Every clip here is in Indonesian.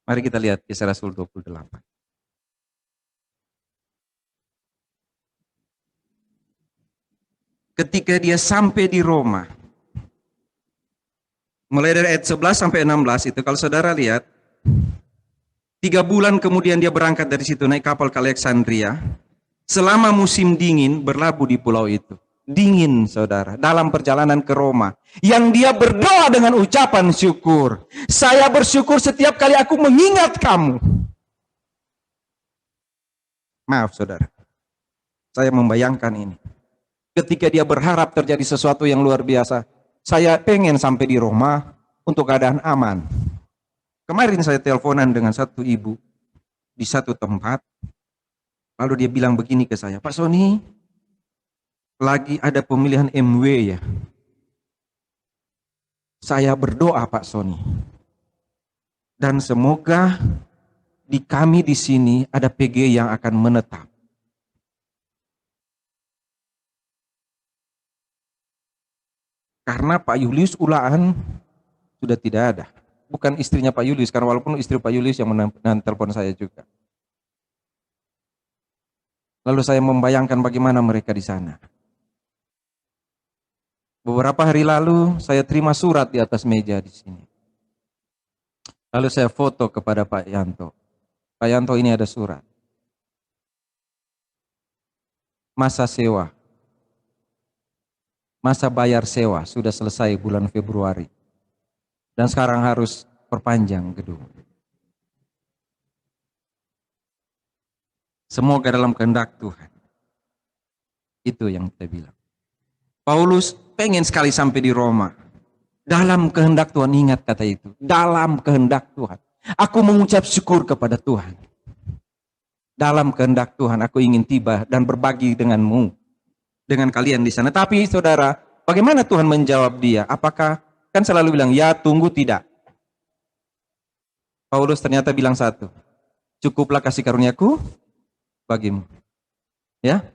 Mari kita lihat Kisah Rasul 28. Ketika dia sampai di Roma, mulai dari ayat 11 sampai 16 itu, kalau saudara lihat, 3 bulan kemudian dia berangkat dari situ, naik kapal ke Alexandria. Selama musim dingin berlabuh di pulau itu. Dingin, saudara, dalam perjalanan ke Roma. Yang dia berdoa dengan ucapan syukur. Saya bersyukur setiap kali aku mengingat kamu. Maaf, saudara. Saya membayangkan ini. Ketika dia berharap terjadi sesuatu yang luar biasa. Saya pengen sampai di Roma untuk keadaan aman. Kemarin saya teleponan dengan satu ibu di satu tempat. Lalu dia bilang begini ke saya, Pak Sony, lagi ada pemilihan MW ya. Saya berdoa Pak Sony. Dan semoga di kami di sini ada PG yang akan menetap. Karena Pak Julius Ulaan sudah tidak ada. Bukan istrinya Pak Julius, karena walaupun istri Pak Julius yang menelpon saya juga. Lalu saya membayangkan bagaimana mereka di sana. Beberapa hari lalu saya terima surat di atas meja di sini. Lalu saya foto kepada Pak Yanto. Pak Yanto, ini ada surat. Masa sewa. Masa bayar sewa sudah selesai bulan Februari. Dan sekarang harus perpanjang gedung. Semoga dalam kehendak Tuhan. Itu yang kita bilang. Paulus pengen sekali sampai di Roma. Dalam kehendak Tuhan, ingat kata itu. Dalam kehendak Tuhan. Aku mengucap syukur kepada Tuhan. Dalam kehendak Tuhan, aku ingin tiba dan berbagi denganmu. Dengan kalian di sana. Tapi saudara, bagaimana Tuhan menjawab dia? Apakah, kan selalu bilang, ya tunggu tidak. Paulus ternyata bilang satu. Cukuplah kasih karuniaku bagimu. Ya.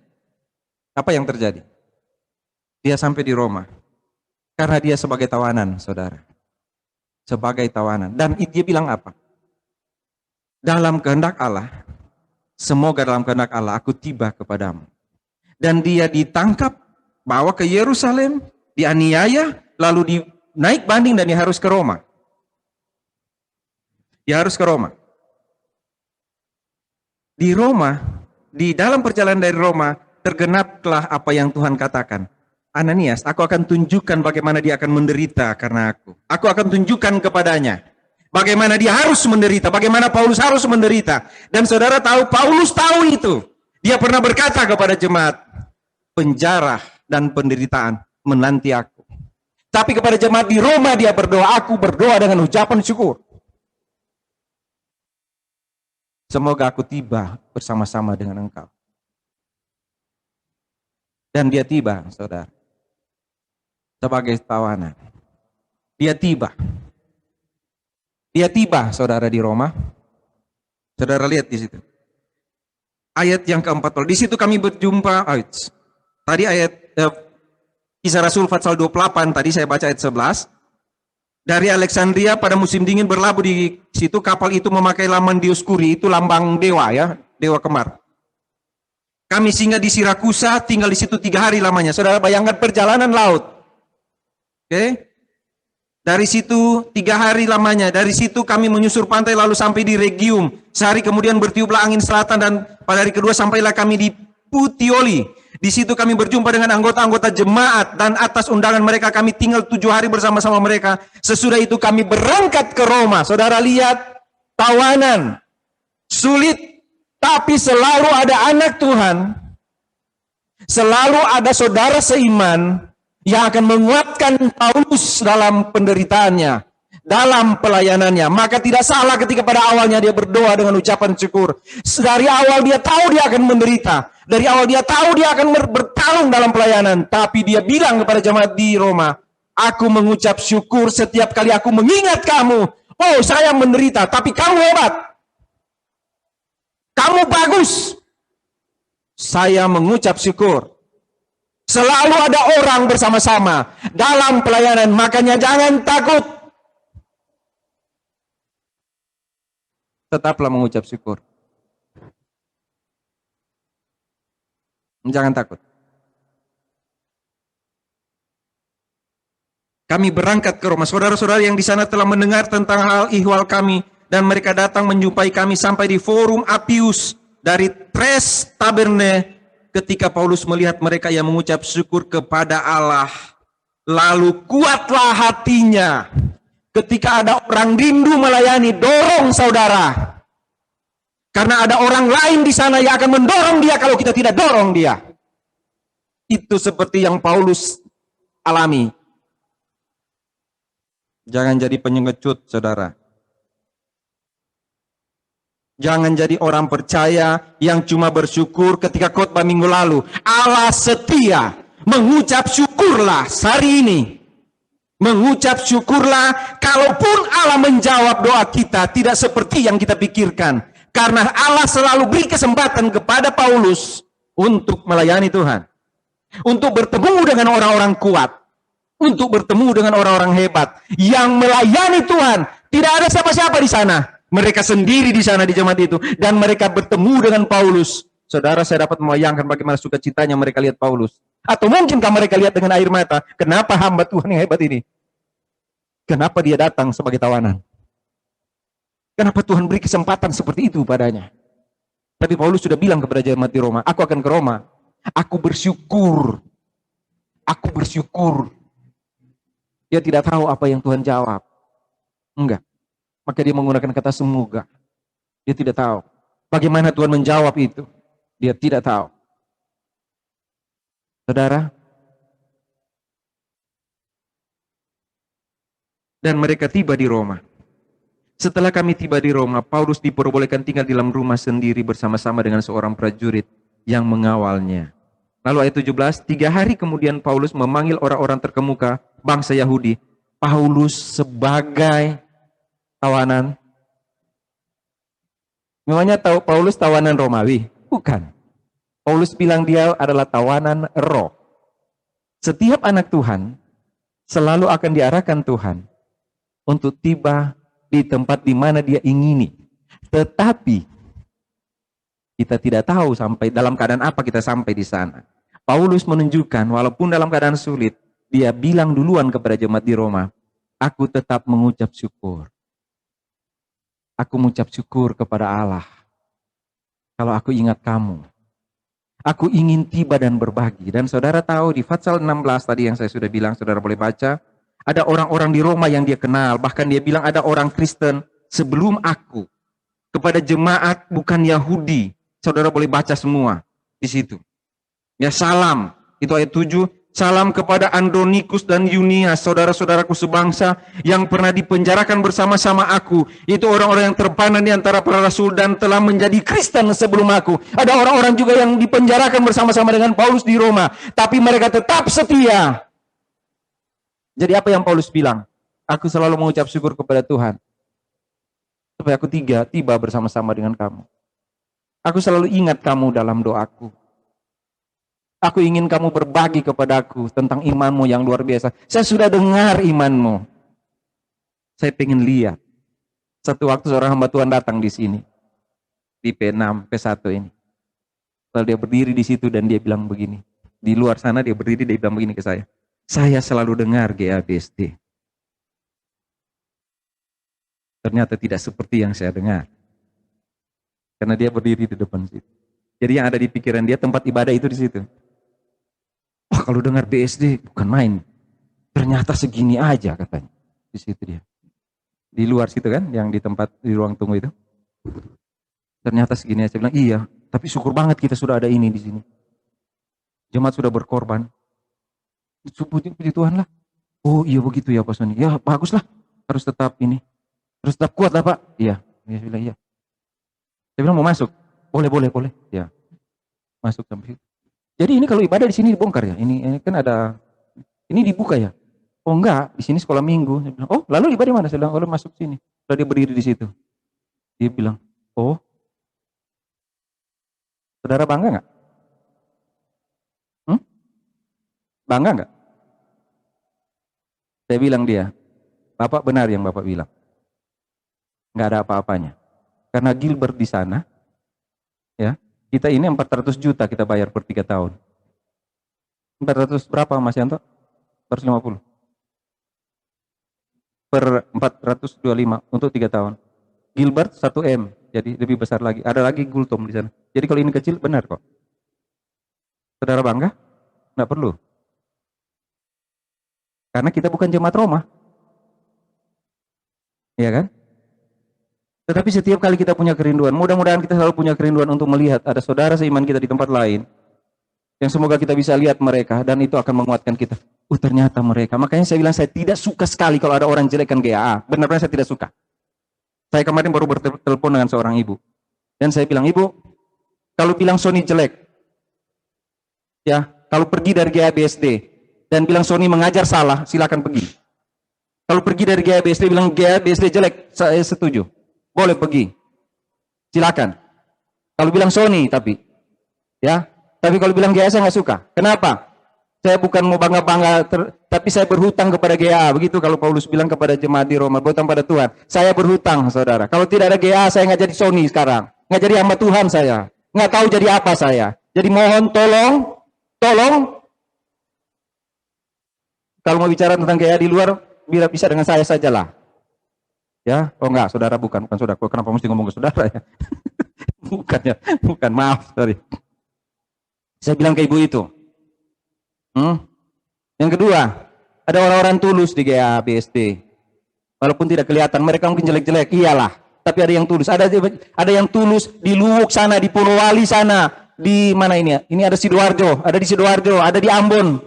Apa yang terjadi? Dia sampai di Roma. Karena dia sebagai tawanan, saudara. Sebagai tawanan. Dan dia bilang apa? Dalam kehendak Allah, semoga dalam kehendak Allah aku tiba kepadamu. Dan dia ditangkap, bawa ke Yerusalem, dianiaya, lalu naik banding dan dia harus ke Roma. Dia harus ke Roma. Di Roma, di dalam perjalanan dari Roma, tergenaplah apa yang Tuhan katakan. Ananias, aku akan tunjukkan bagaimana dia akan menderita karena aku. Aku akan tunjukkan kepadanya bagaimana dia harus menderita, bagaimana Paulus harus menderita. Dan saudara tahu, Paulus tahu itu. Dia pernah berkata kepada jemaat, penjara dan penderitaan menanti aku. Tapi kepada jemaat di Roma dia berdoa, aku berdoa dengan ucapan syukur. Semoga aku tiba bersama-sama dengan engkau. Dan dia tiba, saudara. Sebagai tawanan. Dia tiba. Dia tiba, saudara, di Roma. Saudara lihat di situ. Ayat yang ke-14. Di situ kami berjumpa. Tadi ayat Kisah Rasul pasal 28, tadi saya baca ayat 11. Dari Alexandria pada musim dingin berlabuh di situ, kapal itu memakai laman Dioskuri, itu lambang dewa ya, dewa kemar. Kami singgah di Sirakusa, tinggal di situ 3 hari lamanya. Saudara bayangkan perjalanan laut. Oke? Dari situ 3 hari lamanya. Dari situ kami menyusur pantai lalu sampai di Regium. Sehari kemudian bertiuplah angin selatan dan pada hari kedua sampailah kami di Puteoli. Di situ kami berjumpa dengan anggota-anggota jemaat dan atas undangan mereka kami tinggal 7 hari bersama-sama mereka. Sesudah itu kami berangkat ke Roma. Saudara lihat, tawanan, sulit, tapi selalu ada anak Tuhan, selalu ada saudara seiman yang akan menguatkan Paulus dalam penderitaannya, dalam pelayanannya. Maka tidak salah ketika pada awalnya dia berdoa dengan ucapan syukur. Dari awal dia tahu dia akan menderita. Dari awal dia tahu dia akan bertarung dalam pelayanan. Tapi dia bilang kepada jemaat di Roma, aku mengucap syukur setiap kali aku mengingat kamu. Oh, saya menderita, tapi kamu hebat. Kamu bagus. Saya mengucap syukur. Selalu ada orang bersama-sama dalam pelayanan. Makanya jangan takut. Tetaplah mengucap syukur. Jangan takut. Kami berangkat ke Roma. Saudara-saudara yang di sana telah mendengar tentang hal ihwal kami, dan mereka datang menjumpai kami sampai di Forum Appius dari Tres Taberne. Ketika Paulus melihat mereka yang mengucap syukur kepada Allah, lalu kuatlah hatinya. Ketika ada orang rindu melayani, dorong saudara. Karena ada orang lain di sana yang akan mendorong dia kalau kita tidak dorong dia. Itu seperti yang Paulus alami. Jangan jadi pengecut, saudara. Jangan jadi orang percaya yang cuma bersyukur ketika khotbah minggu lalu. Allah setia. Mengucap syukurlah hari ini. Mengucap syukurlah kalaupun Allah menjawab doa kita tidak seperti yang kita pikirkan. Karena Allah selalu beri kesempatan kepada Paulus untuk melayani Tuhan. Untuk bertemu dengan orang-orang kuat. Untuk bertemu dengan orang-orang hebat yang melayani Tuhan. Tidak ada siapa-siapa di sana. Mereka sendiri di sana di jemaat itu, dan mereka bertemu dengan Paulus. Saudara, saya dapat membayangkan bagaimana sukacitanya mereka lihat Paulus. Atau mungkinkah mereka lihat dengan air mata, kenapa hamba Tuhan yang hebat ini? Kenapa dia datang sebagai tawanan? Kenapa Tuhan beri kesempatan seperti itu padanya? Tapi Paulus sudah bilang kepada jemaat di Roma, aku akan ke Roma. Aku bersyukur. Aku bersyukur. Dia tidak tahu apa yang Tuhan jawab. Enggak. Maka dia menggunakan kata semoga. Dia tidak tahu. Bagaimana Tuhan menjawab itu? Dia tidak tahu. Saudara. Dan mereka tiba di Roma. Setelah kami tiba di Roma, Paulus diperbolehkan tinggal di dalam rumah sendiri bersama-sama dengan seorang prajurit yang mengawalnya. Lalu ayat 17, 3 hari kemudian Paulus memanggil orang-orang terkemuka bangsa Yahudi. Paulus sebagai tawanan. Memangnya Paulus tawanan Romawi? Bukan. Paulus bilang dia adalah tawanan roh. Setiap anak Tuhan selalu akan diarahkan Tuhan untuk tiba di tempat di mana dia ingini. Tetapi kita tidak tahu sampai dalam keadaan apa kita sampai di sana. Paulus menunjukkan walaupun dalam keadaan sulit, dia bilang duluan kepada jemaat di Roma, aku tetap mengucap syukur. Aku mengucap syukur kepada Allah. Kalau aku ingat kamu. Aku ingin tiba dan berbagi. Dan saudara tahu di Fatsal 16 tadi yang saya sudah bilang, saudara boleh baca. Ada orang-orang di Roma yang dia kenal. Bahkan dia bilang ada orang Kristen sebelum aku. Kepada jemaat bukan Yahudi. Saudara boleh baca semua di situ. Ya salam. Itu ayat 7. Salam kepada Andronikus dan Yunias, saudara-saudaraku sebangsa yang pernah dipenjarakan bersama-sama aku. Itu orang-orang yang terpandang di antara para rasul dan telah menjadi Kristen sebelum aku. Ada orang-orang juga yang dipenjarakan bersama-sama dengan Paulus di Roma. Tapi mereka tetap setia. Jadi apa yang Paulus bilang? Aku selalu mengucap syukur kepada Tuhan. Supaya aku tiba bersama-sama dengan kamu. Aku selalu ingat kamu dalam doaku. Aku ingin kamu berbagi kepadaku tentang imanmu yang luar biasa. Saya sudah dengar imanmu. Saya pengen lihat. Satu waktu seorang hamba Tuhan datang di sini. Di P6, P1 ini. Lalu dia berdiri di situ dan dia bilang begini. Di luar sana dia berdiri, dia bilang begini ke saya. Saya selalu dengar GABSD. Ternyata tidak seperti yang saya dengar. Karena dia berdiri di depan situ. Jadi yang ada di pikiran dia tempat ibadah itu di situ. Wah, kalau dengar BSD bukan main. Ternyata segini aja katanya. Di situ dia. Di luar situ kan, yang di tempat di ruang tunggu itu. Ternyata segini aja. Saya bilang, iya, tapi syukur banget kita sudah ada ini di sini. Jemaat sudah berkorban. Puji Tuhan lah. Oh iya begitu ya Pak Soni. Ya bagus lah. Harus tetap ini. Harus tetap kuat lah Pak. Iya. Dia bilang iya. Saya bilang mau masuk. Boleh. Ya. Masuk sampai situ. Jadi ini kalau ibadah di sini dibongkar ya. Ini kan ada. Ini dibuka ya. Oh enggak, di sini sekolah minggu. Saya bilang, oh lalu ibadah mana? Saya bilang, oh masuk sini. Lalu dia berdiri di situ. Dia bilang, oh. Saudara bangga nggak? Bangga nggak? Saya bilang dia, Bapak benar yang Bapak bilang. Nggak ada apa-apanya. Karena Gilbert di sana, ya, kita ini 400 juta kita bayar per 3 tahun. 400 berapa Mas Yanto? 450. Per 425 untuk 3 tahun. Gilbert 1 M, jadi lebih besar lagi. Ada lagi Gultom di sana. Jadi kalau ini kecil benar kok. Saudara bangga? Nggak perlu. Karena kita bukan jemaat Roma. Iya kan? Tetapi setiap kali kita punya kerinduan, mudah-mudahan kita selalu punya kerinduan untuk melihat ada saudara seiman kita di tempat lain, yang semoga kita bisa lihat mereka, dan itu akan menguatkan kita. Ternyata mereka. Makanya saya bilang saya tidak suka sekali kalau ada orang jelekkan GAA. Benar-benar saya tidak suka. Saya kemarin baru bertelepon dengan seorang ibu. Dan saya bilang, ibu, kalau bilang Sony jelek, ya, kalau pergi dari GAA BSD, dan bilang Sony mengajar salah, silakan pergi. Kalau pergi dari GAA BSD, bilang GAA BSD jelek, saya setuju. Boleh pergi. Silakan. Kalau bilang Sony, tapi. Ya, tapi kalau bilang GAA saya nggak suka. Kenapa? Saya bukan mau bangga-bangga, tapi saya berhutang kepada GA. Begitu kalau Paulus bilang kepada jemaat di Roma, berhutang pada Tuhan. Saya berhutang, saudara. Kalau tidak ada GA, saya nggak jadi Sony sekarang. Nggak jadi hamba Tuhan saya. Nggak tahu jadi apa saya. Jadi mohon tolong. Kalau mau bicara tentang GA di luar, bila bisa dengan saya sajalah. Ya, oh enggak, saudara bukan saudara. Kenapa mesti ngomong ke saudara ya? bukan, maaf, sorry. Saya bilang ke ibu itu. Yang kedua, ada orang-orang tulus di GA BSD. Walaupun tidak kelihatan, mereka mungkin jelek-jelek, iyalah. Tapi ada yang tulus. Ada yang tulus di Luwuk sana, di Polowali sana, di mana ini ya? Ini ada Sidoarjo, ada di Sidoarjo, ada di Ambon,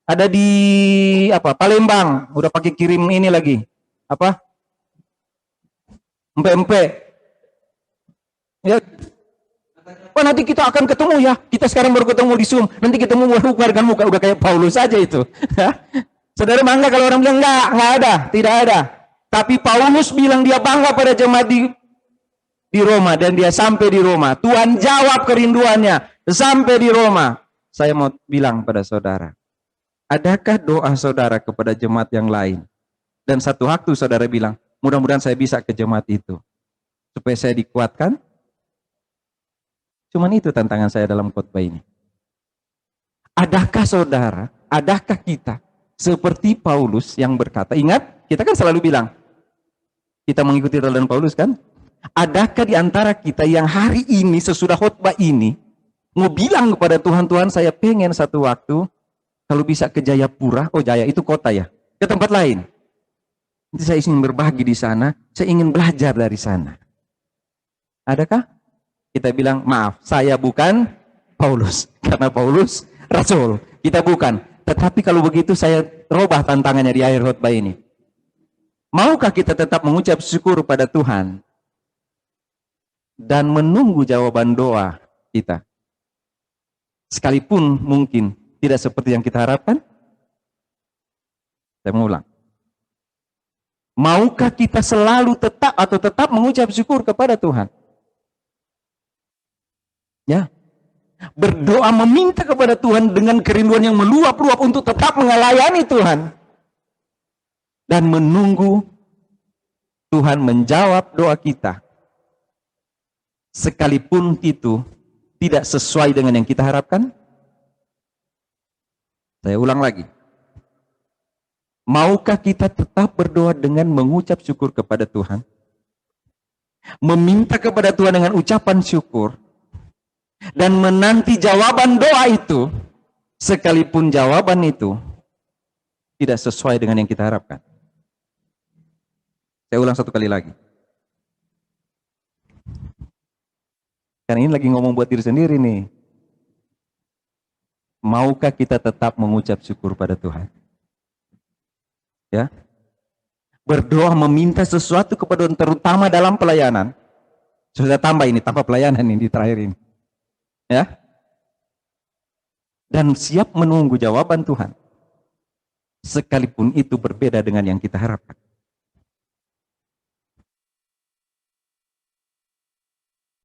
ada di Palembang. Udah pakai kirim ini lagi. Empe-empe. Ya. Oh, nanti kita akan ketemu ya. Kita sekarang baru ketemu di Zoom. Nanti ketemu dengan muka udah kayak Paulus saja itu. Saudara bangga kalau orang bilang enggak ada, tidak ada. Tapi Paulus bilang dia bangga pada jemaat di Roma dan dia sampai di Roma. Tuhan jawab kerinduannya sampai di Roma. Saya mau bilang pada saudara, adakah doa saudara kepada jemaat yang lain? Dan satu waktu saudara bilang, mudah-mudahan saya bisa ke jemaat itu supaya saya dikuatkan. Cuman itu tantangan saya dalam khotbah ini. Adakah saudara, adakah kita seperti Paulus yang berkata, ingat, kita kan selalu bilang, kita mengikuti teladan Paulus kan? Adakah di antara kita yang hari ini sesudah khotbah ini mau bilang kepada Tuhan, Tuhan saya pengen satu waktu kalau bisa ke Jayapura, Jaya itu kota ya, ke tempat lain. Nanti saya ingin berbagi di sana, saya ingin belajar dari sana. Adakah? Kita bilang, maaf, saya bukan Paulus. Karena Paulus Rasul. Kita bukan. Tetapi kalau begitu saya robah tantangannya di akhir khotbah ini. Maukah kita tetap mengucap syukur pada Tuhan dan menunggu jawaban doa kita? Sekalipun mungkin tidak seperti yang kita harapkan? Saya mengulang. Maukah kita selalu tetap mengucap syukur kepada Tuhan? Ya, berdoa meminta kepada Tuhan dengan kerinduan yang meluap-luap untuk tetap melayani Tuhan dan menunggu Tuhan menjawab doa kita sekalipun itu tidak sesuai dengan yang kita harapkan. Saya ulang lagi, maukah kita tetap berdoa dengan mengucap syukur kepada Tuhan, meminta kepada Tuhan dengan ucapan syukur, dan menanti jawaban doa itu, sekalipun jawaban itu tidak sesuai dengan yang kita harapkan? Saya ulang satu kali lagi. Karena ini lagi ngomong buat diri sendiri nih. Maukah kita tetap mengucap syukur pada Tuhan? Ya. Berdoa meminta sesuatu kepada Tuhan, terutama dalam pelayanan. Sudah tambah pelayanan ini di terakhir ini. Ya, dan siap menunggu jawaban Tuhan sekalipun itu berbeda dengan yang kita harapkan.